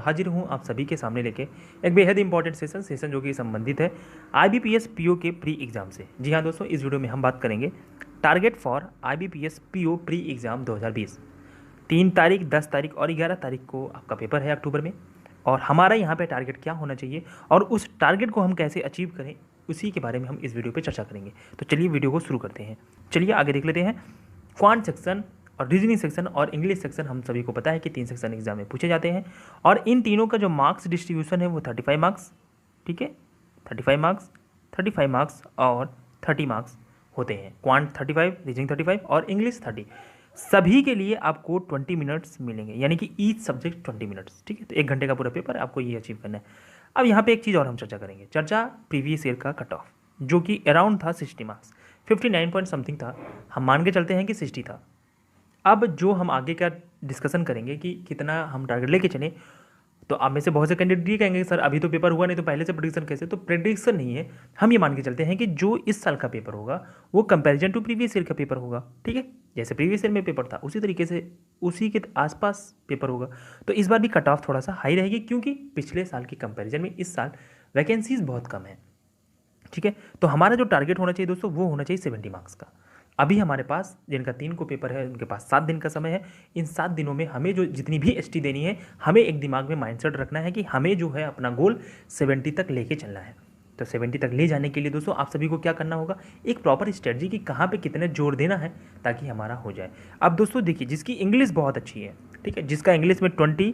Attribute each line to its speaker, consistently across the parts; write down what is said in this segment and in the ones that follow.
Speaker 1: हाजिर हूँ आप सभी के सामने लेके एक बेहद इंपॉर्टेंट सेशन जो कि संबंधित है IBPS PO के प्री एग्ज़ाम से। जी हाँ दोस्तों, इस वीडियो में हम बात करेंगे target for IBPS PO pre exam 2020। 3 तारीख, 10 तारीख और 11 तारीख को आपका पेपर है अक्टूबर में। और हमारा यहाँ पे टारगेट क्या होना चाहिए और उस टारगेट को हम कैसे अचीव करें, उसी के बारे में हम इस वीडियो पे चर्चा करेंगे। तो चलिए वीडियो को शुरू करते हैं। चलिए आगे देख लेते हैं। क्वांट सेक्शन और रीजनिंग सेक्शन और इंग्लिश सेक्शन हम सभी को पता है कि 3 सेक्शन एग्जाम में पूछे जाते हैं और इन तीनों का जो मार्क्स डिस्ट्रीब्यूशन है वो 35 मार्क्स, ठीक है, 35 मार्क्स, 35 मार्क्स और 30 मार्क्स होते हैं। क्वांट 35, रीजनिंग 35 और इंग्लिश 30। सभी के लिए आपको 20 मिनट्स मिलेंगे, यानी कि ईच सब्जेक्ट 20 मिनट्स, ठीक है। तो 1 घंटे का पूरा पेपर आपको ये अचीव करना है। अब यहाँ पे एक चीज़ और हम चर्चा करेंगे। चर्चा प्रीवियस ईयर का कट ऑफ जो कि अराउंड था 60 मार्क्स, 59 पॉइंट समथिंग था। हम मान के चलते हैं कि 60 था। अब जो हम आगे का डिस्कशन करेंगे कि कितना हम टारगेट लेके चलें, तो आप में से बहुत से कैंडिडेट ये कहेंगे सर अभी तो पेपर हुआ नहीं तो पहले से प्रेडिक्शन कैसे। तो प्रेडिक्शन नहीं है, हम ये मान के चलते हैं कि जो इस साल का पेपर होगा वो कंपैरिजन टू प्रीवियस ईयर का पेपर होगा, ठीक है। जैसे प्रीवियस ईयर में पेपर था उसी तरीके से उसी के आसपास पेपर होगा। तो इस बार भी कट ऑफ थोड़ा सा हाई रहेगी क्योंकि पिछले साल की कंपेरिजन में इस साल वैकेंसीज बहुत कम है, ठीक है। तो हमारा जो टारगेट होना चाहिए दोस्तों वो होना चाहिए 70 मार्क्स का। अभी हमारे पास जिनका 3 को पेपर है उनके पास 7 दिन का समय है। इन 7 दिनों में हमें जो जितनी भी एसटी देनी है, हमें एक दिमाग में माइंडसेट रखना है कि हमें जो है अपना गोल 70 तक लेके चलना है। तो 70 तक ले जाने के लिए दोस्तों आप सभी को क्या करना होगा, एक प्रॉपर स्ट्रेटजी कि कहाँ पे कितने जोर देना है ताकि हमारा हो जाए। अब दोस्तों देखिए, जिसकी इंग्लिश बहुत अच्छी है, ठीक है, जिसका इंग्लिश में 20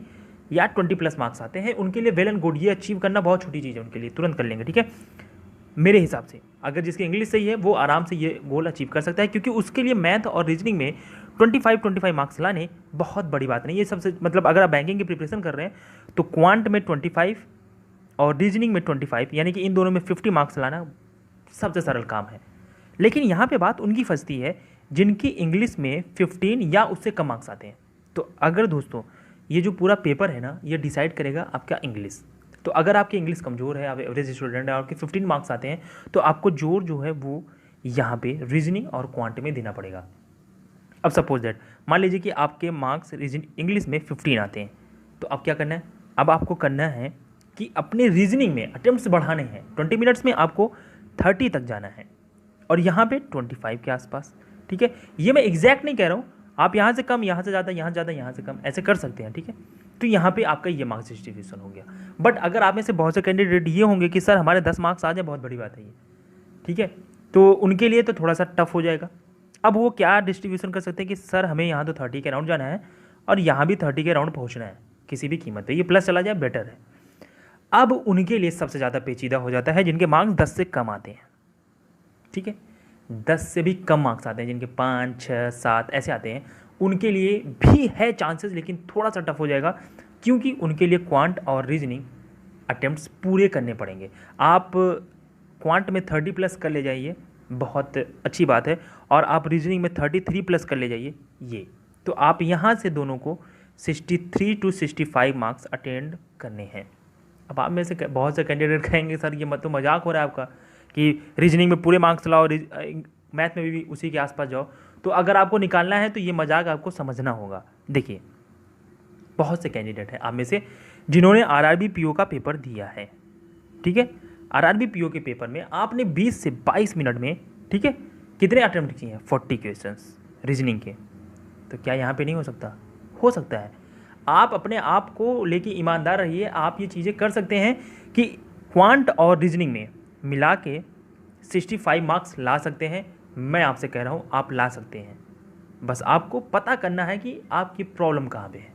Speaker 1: या 20+ मार्क्स आते हैं, उनके लिए वेल एंड गुड। ये अचीव करना बहुत छोटी चीज़ है उनके लिए, तुरंत कर लेंगे, ठीक है। मेरे हिसाब से अगर जिसकी इंग्लिश सही है वो आराम से ये गोल अचीव कर सकता है क्योंकि उसके लिए मैथ और रीजनिंग में 25 मार्क्स लाने बहुत बड़ी बात नहीं। ये सबसे मतलब अगर आप बैंकिंग की प्रिपरेशन कर रहे हैं तो क्वांट में 25 और रीजनिंग में 25, यानी कि इन दोनों में 50 मार्क्स लाना सबसे सरल काम है। लेकिन यहाँ पे बात उनकी फंसती है जिनकी इंग्लिश में 15 या उससे कम मार्क्स आते हैं। तो अगर दोस्तों ये जो पूरा पेपर है ना, ये डिसाइड करेगा आपका इंग्लिश। तो अगर आपकी इंग्लिश कमज़ोर है, आप एवरेज स्टूडेंट है, आपके 15 मार्क्स आते हैं, तो आपको जोर जो है वो यहाँ पे रीजनिंग और क्वांट में देना पड़ेगा। अब सपोज दैट मान लीजिए कि आपके मार्क्स इंग्लिश में 15 आते हैं, तो अब क्या करना है, अब आपको करना है कि अपने रीजनिंग में अटेम्प्ट्स बढ़ाने हैं। 20 मिनट्स में आपको 30 तक जाना है और यहाँ पे 25 के आसपास, ठीक है। ये मैं एग्जैक्ट नहीं कह रहा हूँ, आप यहाँ से कम, यहाँ से ज़्यादा, यहाँ ज़्यादा, यहाँ से कम, ऐसे कर सकते हैं, ठीक है। तो यहाँ पे आपका ये मार्क्स डिस्ट्रीब्यूशन हो गया। बट अगर आप में से बहुत से कैंडिडेट ये होंगे कि सर हमारे 10 मार्क्स आ जाए, बहुत बड़ी बात है ये, ठीक है, तो उनके लिए तो थोड़ा सा टफ हो जाएगा। अब वो क्या डिस्ट्रीब्यूशन कर सकते हैं कि सर हमें यहाँ तो 30 के राउंड जाना है और यहाँ भी 30 के राउंड पहुँचना है किसी भी कीमत पर, ये प्लस चला जाए बेटर है। अब उनके लिए सबसे ज़्यादा पेचीदा हो जाता है जिनके मार्क्स 10 से कम आते हैं, ठीक है, 10 से भी कम मार्क्स आते हैं, जिनके 5, 6, 7 ऐसे आते हैं, उनके लिए भी है चांसेस, लेकिन थोड़ा सा टफ हो जाएगा क्योंकि उनके लिए क्वांट और रीजनिंग अटेम्प्ट्स पूरे करने पड़ेंगे। आप क्वांट में 30+ कर ले जाइए, बहुत अच्छी बात है, और आप रीजनिंग में 33+ कर ले जाइए, ये तो आप यहाँ से दोनों को 63 to 65 मार्क्स अटेंड करने हैं। अब आप में से बहुत से कैंडिडेट कहेंगे सर ये तो मजाक हो रहा है आपका कि रीजनिंग में पूरे मार्क्स लाओ, मैथ में भी उसी के आसपास जाओ। तो अगर आपको निकालना है तो ये मजाक आपको समझना होगा। देखिए, बहुत से कैंडिडेट हैं आप में से जिन्होंने आरआरबी पीओ का पेपर दिया है, ठीक है। आरआरबी पीओ के पेपर में आपने 20 से 22 मिनट में, ठीक है, कितने अटेम्प्ट किए हैं, 40 क्वेश्चंस रीजनिंग के। तो क्या यहाँ पे नहीं हो सकता? हो सकता है। आप अपने आप को लेके ईमानदार रहिए, आप ये चीज़ें कर सकते हैं कि क्वांट और रीजनिंग में मिला के 65 मार्क्स ला सकते हैं। मैं आपसे कह रहा हूँ आप ला सकते हैं, बस आपको पता करना है कि आपकी प्रॉब्लम कहाँ पे है।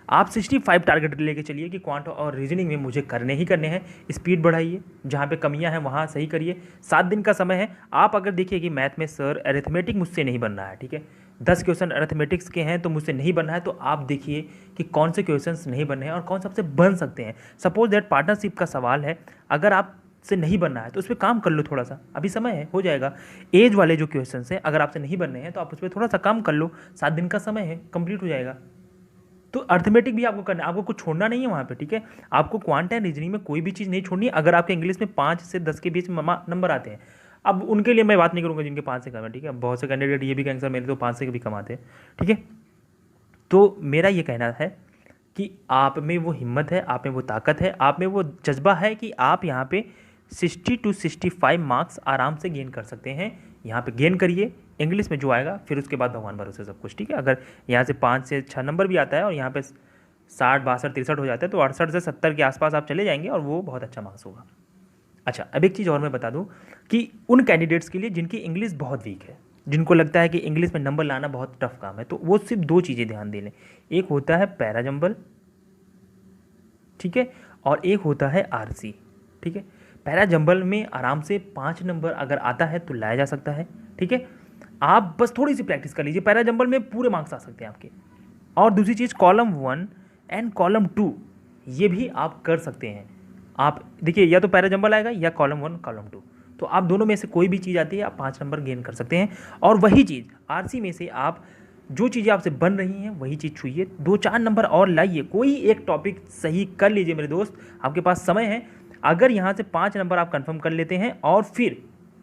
Speaker 1: आप 65 टारगेट लेके चलिए कि क्वांट और रीजनिंग में मुझे करने ही करने हैं। स्पीड बढ़ाइए, जहाँ पे कमियां हैं वहाँ सही करिए। 7 दिन का समय है। आप अगर देखिए कि मैथ में सर अरिथमेटिक मुझसे नहीं बन रहा है, ठीक है, 10 क्वेश्चन अरिथमेटिक्स के हैं तो मुझसे नहीं बन रहा है, तो आप देखिए कि कौन से क्वेश्चन नहीं बन रहे हैं और कौन सबसे बन सकते हैं। सपोज दैट पार्टनरशिप का सवाल है, अगर आप से नहीं बनना है तो उस पर काम कर लो, थोड़ा सा अभी समय है, हो जाएगा। एज वाले जो क्वेश्चन हैं अगर आपसे नहीं बन रहे हैं तो आप उस पर थोड़ा सा काम कर लो, 7 दिन का समय है, कंप्लीट हो जाएगा। तो अर्थमेटिक भी आपको करना है, आपको कुछ छोड़ना नहीं है वहाँ पे, ठीक है। आपको क्वांट एंड रीजनिंग में कोई भी चीज़ नहीं छोड़नी है। अगर आपके इंग्लिश में 5 से 10 के बीच में नंबर आते हैं, अब उनके लिए मैं बात नहीं करूँगा जिनके 5 से कम है, ठीक है। बहुत से कैंडिडेट ये भी कहेंगे सर मेरे तो 5 से भी कम आते हैं, ठीक है। तो मेरा ये कहना है कि आप में वो हिम्मत है, आप में वो ताकत है, आप में वो जज्बा है कि आप यहाँ पे 60 to 65 मार्क्स आराम से गेन कर सकते हैं। यहाँ पे गेन करिए, इंग्लिश में जो आएगा फिर उसके बाद भगवान भरोसे सब कुछ, ठीक है। अगर यहाँ से 5 से 6 नंबर भी आता है और यहाँ पे 60, 62, 63 हो जाता है तो 68 से 70 के आसपास आप चले जाएंगे और वो बहुत अच्छा मार्क्स होगा। अच्छा, अब एक चीज़ और मैं बता दूं कि उन कैंडिडेट्स के लिए जिनकी इंग्लिश बहुत वीक है, जिनको लगता है कि इंग्लिश में नंबर लाना बहुत टफ काम है, तो वो सिर्फ 2 चीज़ें ध्यान दे लें। एक होता है पैरा जंबल, ठीक है, और एक होता है आरसी, ठीक है। पैरा जंबल में आराम से 5 नंबर अगर आता है तो लाया जा सकता है, ठीक है। आप बस थोड़ी सी प्रैक्टिस कर लीजिए, पैरा जंबल में पूरे मार्क्स आ सकते हैं आपके। और दूसरी चीज़, कॉलम 1 एंड कॉलम 2 ये भी आप कर सकते हैं। आप देखिए, या तो पैरा जंबल आएगा या कॉलम 1 कॉलम 2, तो आप दोनों में से कोई भी चीज़ आती है आप 5 नंबर गेन कर सकते हैं। और वही चीज़ आरसी में से आप जो चीज़ें आपसे बन रही हैं वही चीज़ छूइए, 2-4 नंबर और लाइए, कोई एक टॉपिक सही कर लीजिए मेरे दोस्त, आपके पास समय है। अगर यहाँ से 5 नंबर आप कंफर्म कर लेते हैं और फिर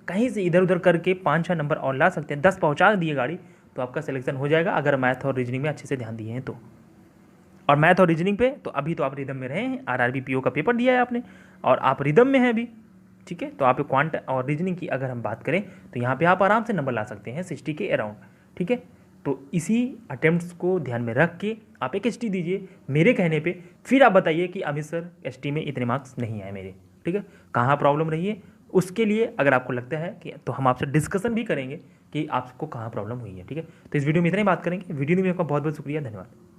Speaker 1: कहीं से इधर उधर करके 5-6 नंबर और ला सकते हैं, 10 पहुँचा दिए गाड़ी, तो आपका सिलेक्शन हो जाएगा, अगर मैथ और रीजनिंग में अच्छे से ध्यान दिए हैं तो। और मैथ और रीजनिंग पे तो अभी तो आप रिदम में रहे हैं, आरआरबी पीओ का पेपर दिया है आपने और आप रिदम में हैं अभी, ठीक है। तो आप क्वांट और रीजनिंग की अगर हम बात करें तो यहाँ पे आप आराम से नंबर ला सकते हैं 60 के अराउंड, ठीक है। तो इसी अटेम्प्ट्स को ध्यान में रख के आप एक एसटी दीजिए मेरे कहने पे, फिर आप बताइए कि अमित सर एसटी में इतने मार्क्स नहीं आए मेरे, ठीक है, कहाँ प्रॉब्लम रही है। उसके लिए अगर आपको लगता है कि, तो हम आपसे डिस्कशन भी करेंगे कि आपको कहाँ प्रॉब्लम हुई है, ठीक है। तो इस वीडियो में इतना ही बात करेंगे। वीडियो में आपका बहुत बहुत शुक्रिया, धन्यवाद।